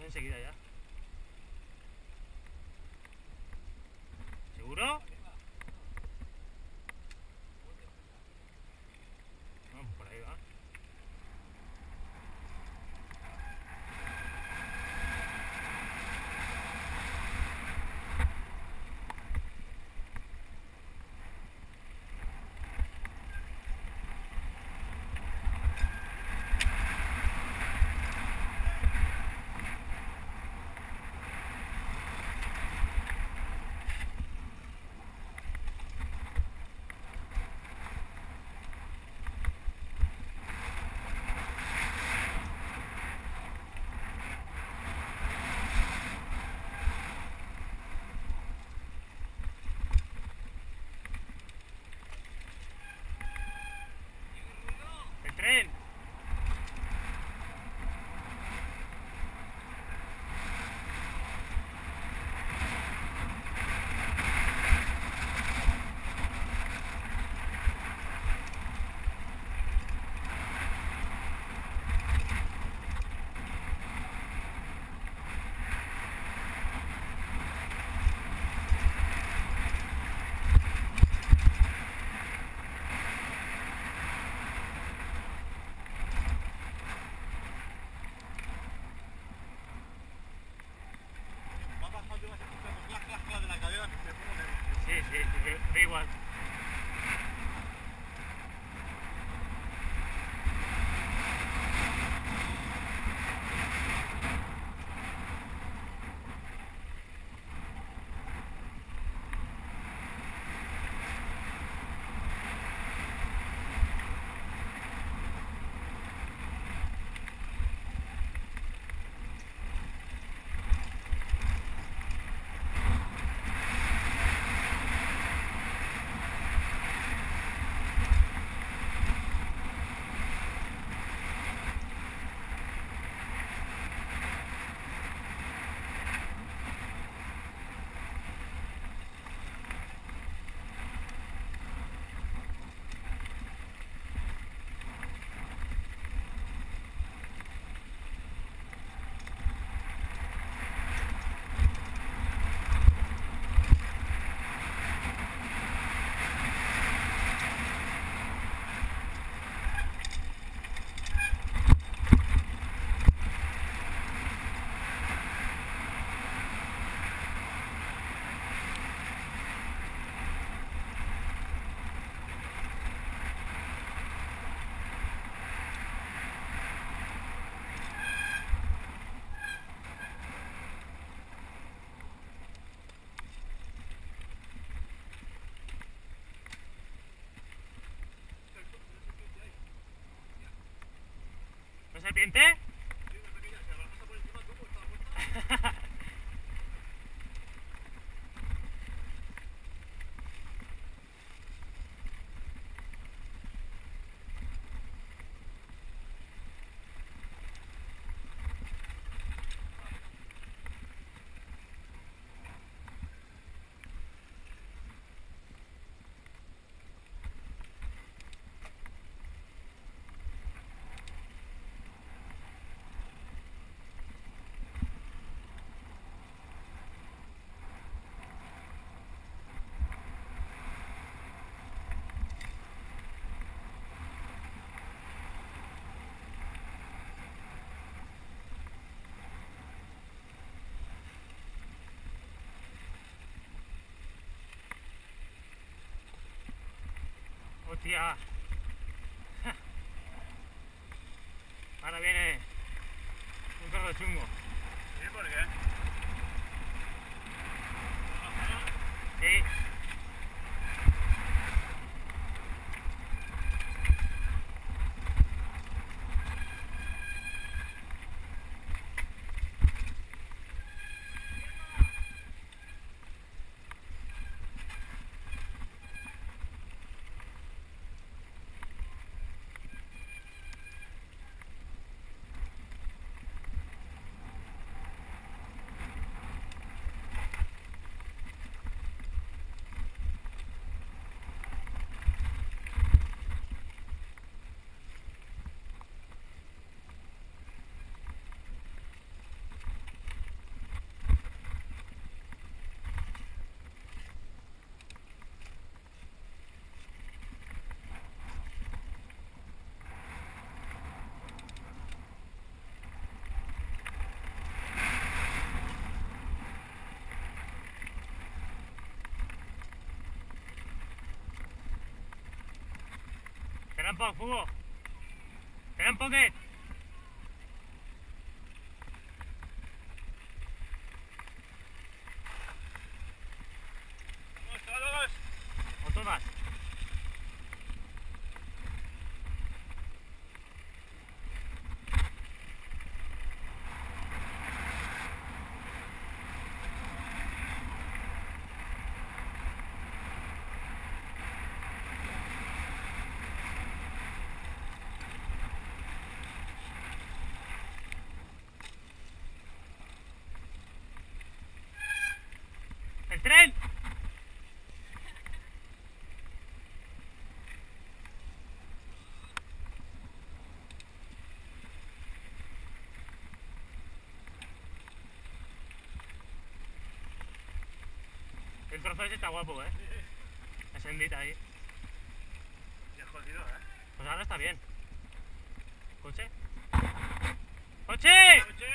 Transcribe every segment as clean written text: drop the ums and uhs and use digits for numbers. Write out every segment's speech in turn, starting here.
enseguida ya. ¿Seguro? Vamos por ahí, va. ¡El tren! Sí, da igual. ¿La serpiente? Sí, una pequeña, si la bajas por encima tú, pues está muerta. Hostia. Ahora viene un trozo chungo. ¿Sí? ¿Por qué? Sí. Quedan poc, Fugo. Quedan poquet. Vamos, chavales. O todas. ¡El tren! El trozo ese está guapo, ¿eh? La sendita ahí. Ya jodido, Pues ahora está bien. ¿Coche? ¡Coche! ¡Coche!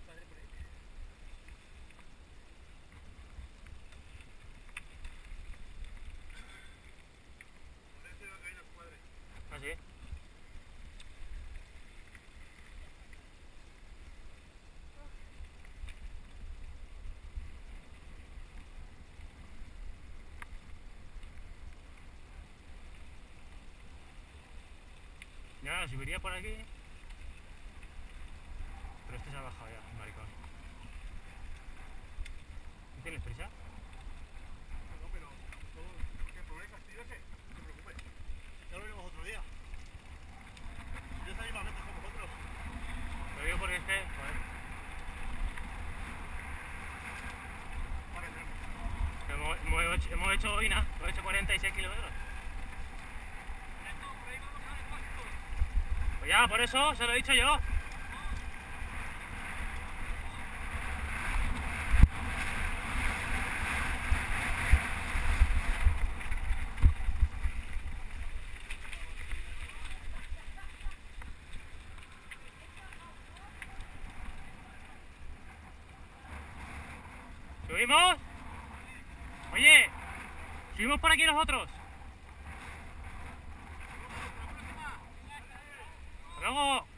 Padre por ahí. A ver si va a caer a su madre. ¿Ah, sí? Ya, subiría por aquí. Pero este se ha bajado ya, maricón. ¿No tienes prisa? No, pero que por el castillo ese, no te preocupes. Ya lo veremos otro día. Yo salí más veces con vosotros. Lo digo porque este, joder, Vale, tenemos. hemos hecho hoy nada, hemos hecho 46 kilómetros. Por ahí vamos a despacito. Pues ya, por eso se lo he dicho yo. ¿Subimos? Oye, ¿subimos por aquí nosotros? Hasta luego.